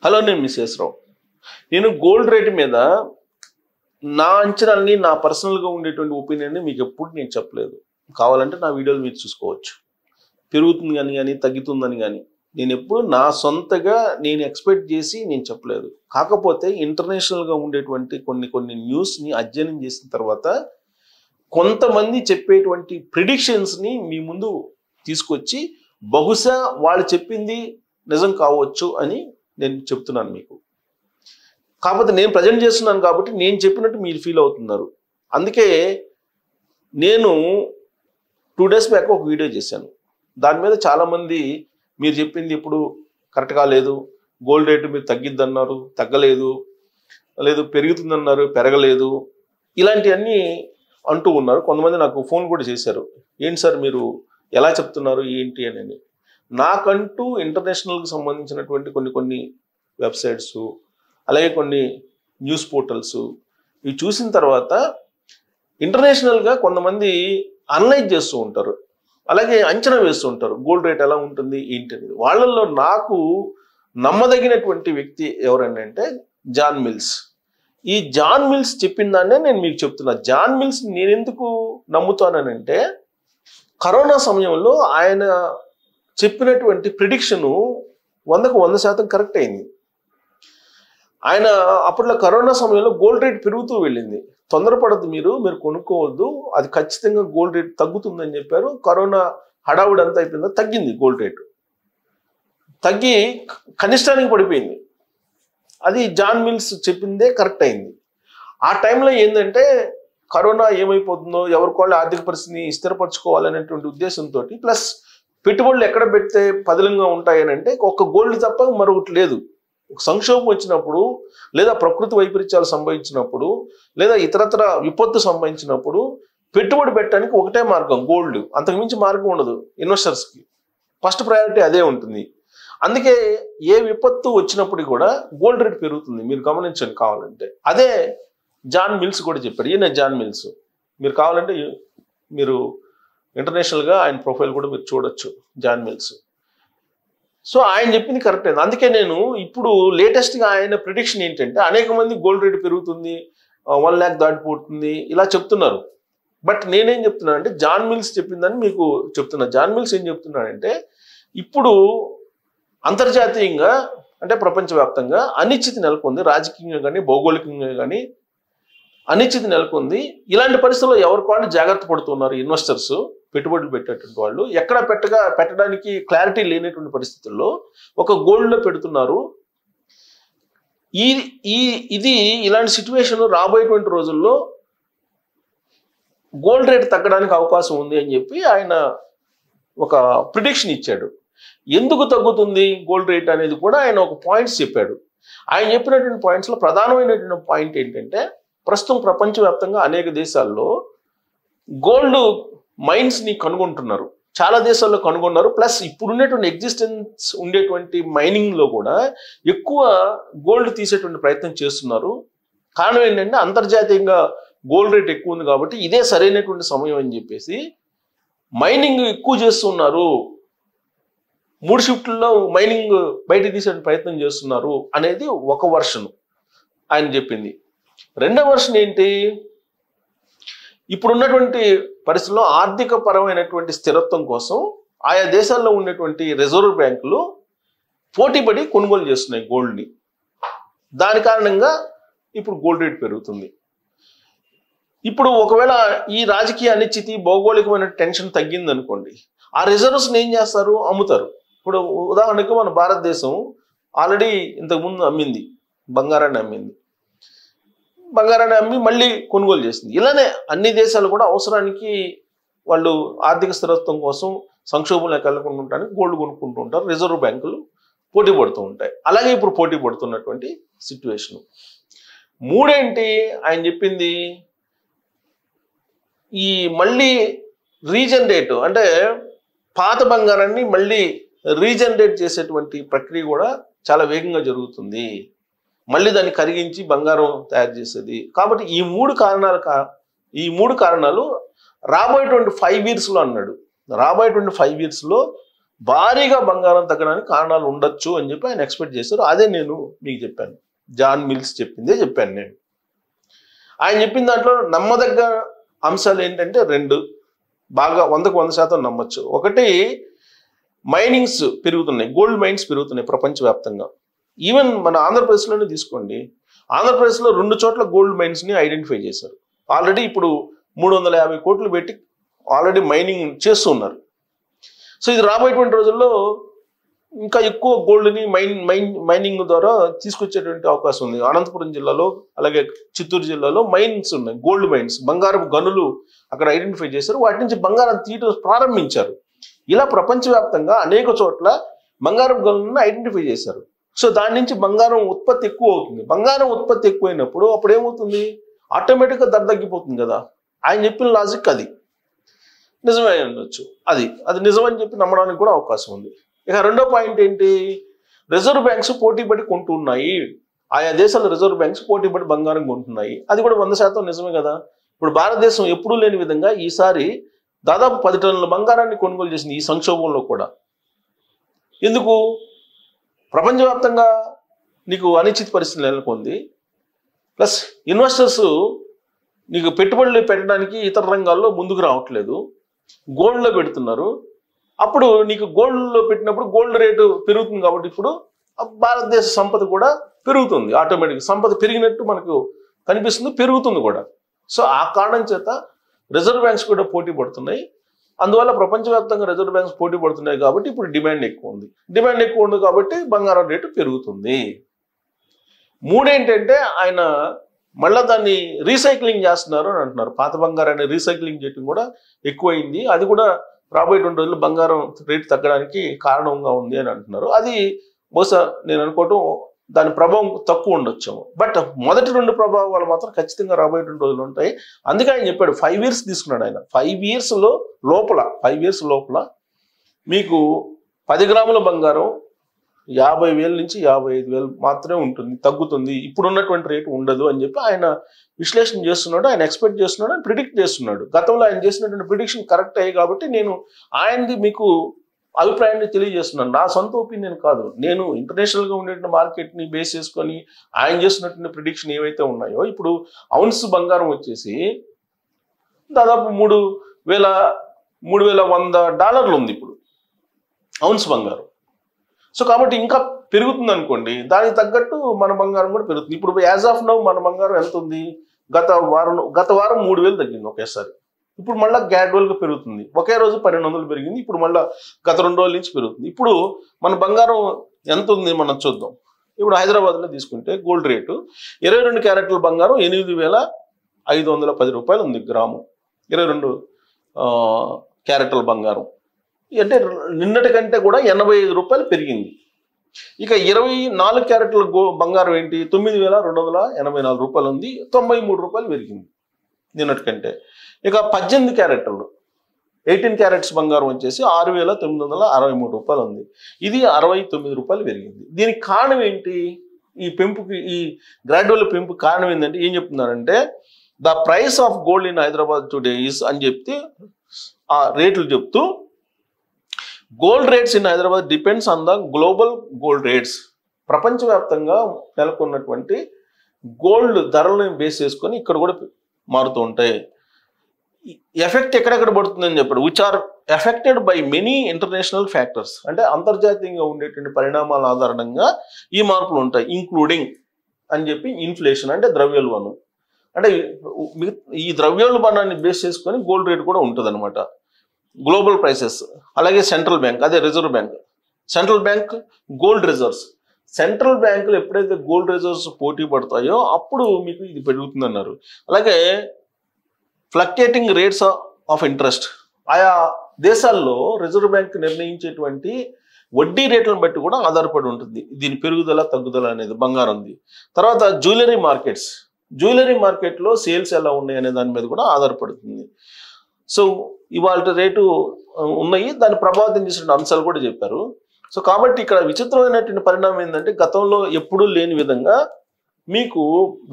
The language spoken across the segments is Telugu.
హలో, నేను మిస్సెస్ రావు. నేను గోల్డ్ రేట్ మీద నా అంచనాలని, నా పర్సనల్గా ఉండేటువంటి ఒపీనియన్ని మీకు ఎప్పుడు నేను చెప్పలేదు. కావాలంటే నా వీడియోలు మీరు చూసుకోవచ్చు. పెరుగుతుంది కానీ తగ్గుతుందని కానీ నేను ఎప్పుడు నా సొంతగా నేను ఎక్స్పెక్ట్ చేసి నేను చెప్పలేదు. కాకపోతే ఇంటర్నేషనల్గా ఉండేటువంటి కొన్ని న్యూస్ని అధ్యయనం చేసిన తర్వాత కొంతమంది చెప్పేటువంటి ప్రిడిక్షన్స్ని మీ ముందు తీసుకొచ్చి బహుశా వాళ్ళు చెప్పింది నిజం కావచ్చు అని నేను చెప్తున్నాను మీకు. కాకపోతే నేను ప్రజెంట్ చేస్తున్నాను కాబట్టి నేను చెప్పినట్టు మీరు ఫీల్ అవుతున్నారు. అందుకే నేను 2 days బ్యాక్ ఒక వీడియో చేశాను. దాని మీద చాలామంది మీరు చెప్పింది ఇప్పుడు కరెక్ట్గా లేదు, గోల్డ్ రేటు మీరు తగ్గిద్దన్నారు, తగ్గలేదు, లేదు పెరుగుతుందన్నారు, పెరగలేదు, ఇలాంటివన్నీ అంటూ ఉన్నారు. కొంతమంది నాకు ఫోన్ కూడా చేశారు, ఏంటి సార్ మీరు ఎలా చెప్తున్నారు ఏంటి అని. నాకంటూ ఇంటర్నేషనల్కి సంబంధించినటువంటి కొన్ని వెబ్సైట్స్, అలాగే కొన్ని న్యూస్ పోర్టల్స్ ఇవి చూసిన తర్వాత ఇంటర్నేషనల్గా కొంతమంది అనలైజ్ చేస్తూ ఉంటారు, అలాగే అంచనా వేస్తూ ఉంటారు గోల్డ్ రేట్ ఎలా ఉంటుంది ఏంటి అనేది. వాళ్ళల్లో నాకు నమ్మదగినటువంటి వ్యక్తి ఎవరండి అంటే జాన్ మిల్స్. ఈ జాన్ మిల్స్ చెప్పిన దాన్నే నేను మీకు చెప్తున్నా. జాన్ మిల్స్ నేను ఎందుకు నమ్ముతానంటే కరోనా సమయంలో ఆయన చెప్పినటువంటి ప్రిడిక్షను 100కు 100% కరెక్ట్ అయింది. ఆయన అప్పట్లో కరోనా సమయంలో గోల్డ్ రేట్ పెరుగుతూ వెళ్ళింది. తొందరపడద్దు, మీరు కొనుక్కోవద్దు, అది ఖచ్చితంగా గోల్డ్ రేట్ తగ్గుతుందని చెప్పారు. కరోనా హడావుడి అంతా అయిపోయిందో తగ్గింది, గోల్డ్ రేటు తగ్గి కనిష్టానికి పడిపోయింది. అది జాన్ మిల్స్ చెప్పిందే కరెక్ట్ అయింది. ఆ టైంలో ఏంటంటే కరోనా ఏమైపోతుందో, ఎవరికోళ్ళ ఆర్థిక పరిస్థితిని స్థిరపరచుకోవాలనేటువంటి ఉద్దేశంతో, ప్లస్ పెట్టుబడులు ఎక్కడ పెడితే పదిలంగా ఉంటాయని అంటే ఒక్క గోల్డ్ తప్ప మరొకటి లేదు. ఒక సంక్షోభం వచ్చినప్పుడు, లేదా ప్రకృతి వైపరీత్యాలు సంభవించినప్పుడు, లేదా ఇతరత్ర విపత్తు సంభవించినప్పుడు పెట్టుబడి పెట్టడానికి ఒకటే మార్గం గోల్డ్. అంతకుమించి మార్గం ఉండదు ఇన్వెస్టర్స్కి. ఫస్ట్ ప్రయారిటీ అదే ఉంటుంది. అందుకే ఏ విపత్తు వచ్చినప్పుడు కూడా గోల్డ్ రేట్ పెరుగుతుంది. మీరు గమనించండి కావాలంటే. అదే జాన్ మిల్స్ కూడా చెప్పారు. ఈయన జాన్ మిల్స్, మీరు కావాలంటే మీరు ఇంటర్నేషనల్గా ఆయన ప్రొఫైల్ కూడా మీరు చూడొచ్చు, జాన్ మిల్స్. సో ఆయన చెప్పింది కరెక్ట్ అయింది. అందుకే నేను ఇప్పుడు లేటెస్ట్గా ఆయన ప్రిడిక్షన్ ఏంటంటే అనేక మంది గోల్డ్ రేట్ పెరుగుతుంది, 1 lakh దాటిపోతుంది ఇలా చెప్తున్నారు. బట్ నేనేం చెప్తున్నాను అంటే జాన్ మిల్స్ చెప్పిందని మీకు చెప్తున్నా. జాన్ మిల్స్ ఏం చెప్తున్నాడంటే ఇప్పుడు అంతర్జాతీయంగా అంటే ప్రపంచవ్యాప్తంగా అనిశ్చితి నెలకొంది, రాజకీయంగా కానీ భౌగోళికంగా కానీ అనిశ్చితి నెలకొంది. ఇలాంటి పరిస్థితుల్లో ఎవరికి వాళ్ళు జాగ్రత్త పడుతున్నారు ఇన్వెస్టర్స్, పెట్టుబడులు పెట్టేటువంటి వాళ్ళు. ఎక్కడ పెట్టడానికి క్లారిటీ లేనటువంటి పరిస్థితుల్లో ఒక గోల్డ్లో పెడుతున్నారు. ఇది ఇలాంటి సిచ్యువేషన్ రాబోయేటువంటి రోజుల్లో గోల్డ్ రేట్ తగ్గడానికి అవకాశం ఉంది అని చెప్పి ఆయన ఒక ప్రిడిక్షన్ ఇచ్చాడు. ఎందుకు తగ్గుతుంది గోల్డ్ రేట్ అనేది కూడా ఆయన ఒక పాయింట్స్ చెప్పాడు. ఆయన చెప్పినటువంటి పాయింట్స్లో ప్రధానమైనటువంటి పాయింట్ ఏంటంటే ప్రస్తుతం ప్రపంచవ్యాప్తంగా అనేక దేశాల్లో గోల్డ్ మైన్స్ని కనుగొంటున్నారు. చాలా దేశాల్లో కనుగొన్నారు. ప్లస్ ఇప్పుడు ఉండేటువంటి ఎగ్జిస్టెన్స్ ఉండేటువంటి మైనింగ్లో కూడా ఎక్కువ గోల్డ్ తీసేటువంటి ప్రయత్నం చేస్తున్నారు. కారణం ఏంటంటే అంతర్జాతీయంగా గోల్డ్ రేట్ ఎక్కువ ఉంది కాబట్టి ఇదే సరైనటువంటి సమయం అని చెప్పేసి మైనింగ్ ఎక్కువ చేస్తున్నారు. 3 షిఫ్ట్లలో మైనింగ్ బయటకు తీసే ప్రయత్నం చేస్తున్నారు అనేది ఒక వర్షన్ ఆయన చెప్పింది. రెండవ వర్షన్ ఏంటి, ఇప్పుడు ఉన్నటువంటి పరిస్థితుల్లో ఆర్థిక పరమైనటువంటి స్థిరత్వం కోసం ఆయా దేశాల్లో ఉన్నటువంటి రిజర్వ్ బ్యాంకులు పోటీపడి కొనుగోలు చేస్తున్నాయి గోల్డ్ని. దాని కారణంగా ఇప్పుడు గోల్డ్ రేట్ పెరుగుతుంది. ఇప్పుడు ఒకవేళ ఈ రాజకీయ అనిశ్చితి, భౌగోళికమైన టెన్షన్ తగ్గింది అనుకోండి, ఆ రిజర్వ్స్ని ఏం చేస్తారు, అమ్ముతారు. ఇప్పుడు ఉదాహరణకు మన భారతదేశం ఆల్రెడీ ఇంతకుముందు అమ్మింది, బంగారాన్ని అమ్మి మళ్ళీ కొనుగోలు చేసింది. ఇలానే అన్ని దేశాలు కూడా అవసరానికి వాళ్ళు ఆర్థిక స్థిరత్వం కోసం సంక్షోభంలోకి వెళ్ళకుండా ఉండడానికి గోల్డ్ కొనుక్కుంటూ ఉంటారు. రిజర్వ్ బ్యాంకులు పోటీ పడుతూ ఉంటాయి. అలాగే ఇప్పుడు పోటీ పడుతున్నటువంటి సిచ్యువేషన్. మూడేంటి ఆయన చెప్పింది, ఈ మళ్ళీ రీజనరేట్ అంటే పాత బంగారాన్ని మళ్ళీ రీజనరేట్ చేసేటువంటి ప్రక్రియ కూడా చాలా వేగంగా జరుగుతుంది. మళ్ళీ దాన్ని కరిగించి బంగారం తయారు చేసేది. కాబట్టి ఈ మూడు కారణాలు రాబోయేటువంటి 5 yearsలో అన్నాడు. రాబోయేటువంటి 5 yearsలో భారీగా బంగారం తగ్గడానికి కారణాలు ఉండొచ్చు అని చెప్పి ఆయన ఎక్స్పెక్ట్ చేశారు. అదే నేను మీకు చెప్పాను. జాన్ మిల్స్ చెప్పిందే చెప్పాను నేను. ఆయన చెప్పిన దాంట్లో నమ్మదగ్గ అంశాలు ఏంటంటే 2 బాగా 100% నమ్మచ్చు. ఒకటి, మైనింగ్స్ పెరుగుతున్నాయి, గోల్డ్ మైన్స్ పెరుగుతున్నాయి ప్రపంచవ్యాప్తంగా. ఈవెన్ మన ఆంధ్రప్రదేశ్లోనే తీసుకోండి, ఆంధ్రప్రదేశ్లో 2 చోట్ల గోల్డ్ మైన్స్ని ఐడెంటిఫై చేశారు. ఆల్రెడీ ఇప్పుడు 350 కోట్లు పెట్టి ఆల్రెడీ మైనింగ్ చేస్తున్నారు. సో ఇది రాబోయేటువంటి రోజుల్లో ఇంకా ఎక్కువ గోల్డ్ని మైనింగ్ ద్వారా తీసుకొచ్చేటువంటి అవకాశం ఉంది. అనంతపురం జిల్లాలో అలాగే చిత్తూరు జిల్లాలో మైన్స్ ఉన్నాయి, గోల్డ్ మైన్స్, బంగారపు గనులు అక్కడ ఐడెంటిఫై చేశారు. వాటి నుంచి బంగారం తీయటం ప్రారంభించారు. ఇలా ప్రపంచవ్యాప్తంగా అనేక చోట్ల బంగారపు గనులను ఐడెంటిఫై చేశారు. సో దాని నుంచి బంగారం ఉత్పత్తి ఎక్కువ అవుతుంది. బంగారం ఉత్పత్తి ఎక్కువైనప్పుడు అప్పుడు ఏమవుతుంది, ఆటోమేటిక్గా ధర తగ్గిపోతుంది కదా. ఆయన చెప్పిన లాజిక్ అది నిజమే ఉండొచ్చు, అది నిజమని చెప్పి నమ్మడానికి కూడా అవకాశం ఉంది. ఇక రెండో పాయింట్ ఏంటి, రిజర్వ్ బ్యాంక్స్ పోటీపడి కొంటున్నాయి. ఆయా దేశాల రిజర్వ్ బ్యాంక్స్ పోటీపడి బంగారం కొంటున్నాయి. అది కూడా 100% నిజమే కదా. ఇప్పుడు భారతదేశం ఎప్పుడూ లేని విధంగా ఈసారి దాదాపు 10 టన్నుల బంగారాన్ని కొనుగోలు చేసింది ఈ సంక్షోభంలో కూడా. ఎందుకు, ప్రపంచవ్యాప్తంగా నీకు అనిశ్చిత పరిస్థితులు నెలకొంది, ప్లస్ ఇన్వెస్టర్స్ నీకు పెట్టుబడులు పెట్టడానికి ఇతర రంగాల్లో ముందుకు రావట్లేదు, గోల్డ్లో పెడుతున్నారు. అప్పుడు నీకు గోల్డ్లో పెట్టినప్పుడు గోల్డ్ రేటు పెరుగుతుంది కాబట్టి ఇప్పుడు భారతదేశ సంపద కూడా పెరుగుతుంది. ఆటోమేటిక్గా సంపద పెరిగినట్టు మనకు కనిపిస్తుంది, పెరుగుతుంది కూడా. సో ఆ కారణం చేత రిజర్వ్ బ్యాంక్స్ కూడా పోటీ పడుతున్నాయి. అందువల్ల ప్రపంచవ్యాప్తంగా రిజర్వ్ బ్యాంక్స్ పోటీ పడుతున్నాయి కాబట్టి ఇప్పుడు డిమాండ్ ఎక్కువ ఉంది. డిమాండ్ ఎక్కువ ఉంది కాబట్టి బంగారం రేటు పెరుగుతుంది. 3 ఏంటంటే ఆయన మళ్ళీ దాన్ని రీసైక్లింగ్ చేస్తున్నారు అని అంటున్నారు. పాత బంగారాన్ని రీసైక్లింగ్ చేయడం కూడా ఎక్కువైంది. అది కూడా రాబోయేటువంటి రోజుల్లో బంగారం రేటు తగ్గడానికి కారణంగా ఉంది అని అంటున్నారు. అది బహుశా నేను అనుకోవటం దాని ప్రభావం తక్కువ ఉండొచ్చు. బట్ మొదటి 2 ప్రభావాలు మాత్రం ఖచ్చితంగా రాబోయేటువంటి రోజులు ఉంటాయి. అందుకే ఆయన చెప్పాడు 5 years తీసుకున్నాడు ఆయన. 5 years లోపల మీకు 10 గ్రాముల బంగారం 50,000 నుంచి 55,000 మాత్రమే ఉంటుంది, తగ్గుతుంది, ఇప్పుడున్నటువంటి రేటు ఉండదు అని చెప్పి ఆయన విశ్లేషణ చేస్తున్నాడు, ఆయన ఎక్స్పెక్ట్ చేస్తున్నాడు, ఆయన ప్రిడిక్ట్ చేస్తున్నాడు. గతంలో ఆయన చేసినటువంటి ప్రిడిక్షన్ కరెక్ట్ అయ్యాయి కాబట్టి నేను ఆయనది మీకు అభిప్రాయాన్ని తెలియజేస్తున్నాను. నా సొంత ఒపీనియన్ కాదు, నేను ఇంటర్నేషనల్గా ఉండేటువంటి మార్కెట్ని బేస్ చేసుకొని ఆయన చేసినటువంటి ప్రిడిక్షన్ ఏవైతే ఉన్నాయో, ఇప్పుడు ఔన్స్ బంగారం వచ్చేసి దాదాపు $3,100 ఉంది ఇప్పుడు ఔన్స్ బంగారం. సో కాబట్టి ఇంకా పెరుగుతుంది అనుకోండి, దానికి తగ్గట్టు మన బంగారం కూడా పెరుగుతుంది. ఇప్పుడు యాజ్ ఆఫ్ నౌ మన బంగారం ఎంత ఉంది, గత వారం 3,000 తగ్గింది ఒకేసారి. ఇప్పుడు మళ్ళీ గ్రాడ్యువల్గా పెరుగుతుంది. ఒకే రోజు 1,200 పెరిగింది, ఇప్పుడు మళ్ళీ గత 2 రోజుల నుంచి పెరుగుతుంది. ఇప్పుడు మన బంగారం ఎంత ఉంది మనం చూద్దాం. ఇప్పుడు హైదరాబాద్లో తీసుకుంటే గోల్డ్ రేటు 22 క్యారెట్ల బంగారం 8,510 రూపాయలు ఉంది గ్రాము. 22 క్యారెట్ల బంగారం అంటే నిన్నటి కంటే కూడా 85 రూపాయలు పెరిగింది. ఇక 24 క్యారెట్ల బంగారం ఏంటి, 9,284 రూపాయలు ఉంది, 93 రూపాయలు పెరిగింది నిన్నటి కంటే. ఇక 18 క్యారెట్లు 18 క్యారెట్స్ బంగారం వచ్చేసి 6,963 రూపాయలు ఉంది, ఇది 69 రూపాయలు పెరిగింది. దీనికి కారణం ఏంటి, ఈ పెంపుకి, ఈ గ్రాడ్యువల్ పెంపు కారణం ఏంటంటే ఏం చెప్తున్నారంటే the price of gold in Hyderabad today is అని చెప్తే ఆ రేట్లు చెప్తూ gold rates in Hyderabad depends on the global gold rates. ప్రపంచవ్యాప్తంగా నెలకొన్నటువంటి గోల్డ్ ధరలను బేస్ చేసుకొని ఇక్కడ కూడా మారుతూ ఉంటాయి. ఎఫెక్ట్ ఎక్కడెక్కడ పడుతుందని చెప్పాడు, which are affected by many international factors. అంటే అంతర్జాతీయంగా ఉండేటువంటి పరిణామాల ఆధారంగా ఈ మార్పులు ఉంటాయి. ఇంక్లూడింగ్ అని చెప్పి ఇన్ఫ్లేషన్ అంటే ద్రవ్యోల్బణం, అంటే ఈ ద్రవ్యోల్బణాన్ని బేస్ చేసుకొని గోల్డ్ రేట్ కూడా ఉంటుంది అనమాట. గ్లోబల్ ప్రైసెస్, అలాగే సెంట్రల్ బ్యాంక్, అదే reserve bank, central bank gold reserves. Central బ్యాంకులు ఎప్పుడైతే గోల్డ్ రిజర్వ్స్ పోటీ పడతాయో అప్పుడు మీకు ఇది పెరుగుతుంది అన్నారు. అలాగే ఫ్లక్చుయేటింగ్ రేట్స్ ఆఫ్ ఇంట్రెస్ట్, ఆయా దేశాల్లో రిజర్వ్ బ్యాంక్ నిర్ణయించేటువంటి వడ్డీ రేట్లను బట్టి కూడా ఆధారపడి ఉంటుంది దీని పెరుగుదల తగ్గుదల అనేది బంగారంది. తర్వాత జ్యువెలరీ మార్కెట్స్, జ్యువెలరీ మార్కెట్లో సేల్స్ ఎలా ఉన్నాయి అనే దాని మీద కూడా ఆధారపడుతుంది. సో ఇవాళ రేటు ఉన్నాయి, దాన్ని ప్రభావితం చేసిన అంశాలు కూడా చెప్పారు. సో కాబట్టి ఇక్కడ విచిత్రమైనటువంటి పరిణామం ఏంటంటే గతంలో ఎప్పుడూ లేని విధంగా మీకు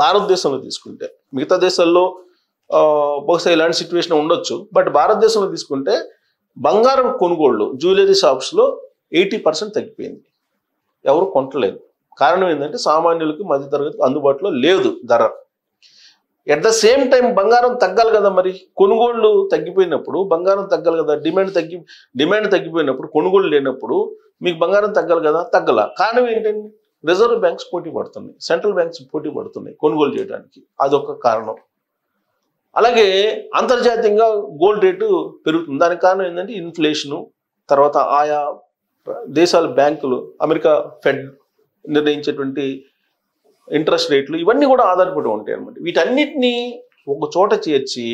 భారతదేశంలో తీసుకుంటే, మిగతా దేశాల్లో బహుశా ఇలాంటి సిచ్యువేషన్ ఉండొచ్చు, బట్ భారతదేశంలో తీసుకుంటే బంగారం కొనుగోళ్ళు జ్యువెలరీ షాప్స్లో 80% తగ్గిపోయింది. ఎవరు కొంటలేదు. కారణం ఏంటంటే సామాన్యులకి మధ్యతరగతికి అందుబాటులో లేదు ధర. ఎట్ ద సేమ్ టైం బంగారం తగ్గాలి కదా, మరి కొనుగోళ్లు తగ్గిపోయినప్పుడు బంగారం తగ్గాలి కదా, డిమాండ్ తగ్గిపోయినప్పుడు కొనుగోలు లేనప్పుడు మీకు బంగారం తగ్గాలి కదా, తగ్గల. కారణం ఏంటండి? రిజర్వ్ బ్యాంక్స్ పోటీ పడుతున్నాయి, సెంట్రల్ బ్యాంక్స్ పోటీ పడుతున్నాయి కొనుగోలు చేయడానికి, అదొక కారణం. అలాగే అంతర్జాతీయంగా గోల్డ్ రేటు పెరుగుతుంది. దానికి కారణం ఏంటంటే ఇన్ఫ్లేషను, తర్వాత ఆయా దేశాల బ్యాంకులు, అమెరికా ఫెడ్ నిర్ణయించేటువంటి ఇంట్రెస్ట్ రేట్లు, ఇవన్నీ కూడా ఆధారపడి ఉంటాయి అన్నమాట. వీటన్నిటినీ ఒక చోట చేర్చి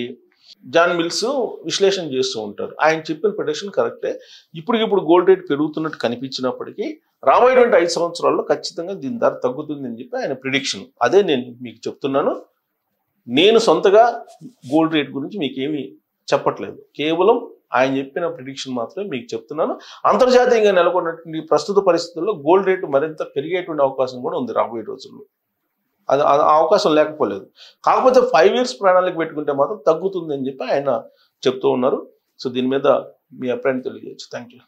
జాన్ మిల్స్ విశ్లేషణ చేస్తూ ఉంటారు. ఆయన చెప్పిన ప్రెడిక్షన్ కరెక్టే. ఇప్పుడు గోల్డ్ రేట్ పెరుగుతున్నట్టు కనిపించినప్పటికీ రాబోయేటువంటి 5 సంవత్సరాల్లో ఖచ్చితంగా దీని ధర తగ్గుతుంది అని చెప్పి ఆయన ప్రిడిక్షన్. అదే నేను మీకు చెప్తున్నాను. నేను సొంతగా గోల్డ్ రేట్ గురించి మీకేమీ చెప్పట్లేదు, కేవలం ఆయన చెప్పిన ప్రిడిక్షన్ మాత్రమే మీకు చెప్తున్నాను. అంతర్జాతీయంగా నెలకొన్నటువంటి ప్రస్తుత పరిస్థితుల్లో గోల్డ్ రేటు మరింత పెరిగేటువంటి అవకాశం కూడా ఉంది రాబోయే రోజుల్లో. అది అవకాశం లేకపోలేదు. కాకపోతే 5 years ప్రణాళిక పెట్టుకుంటే మాత్రం తగ్గుతుంది అని చెప్పి ఆయన చెప్తూ ఉన్నారు. సో దీని మీద మీ అభిప్రాయం తెలియజేయచ్చు. Thank you.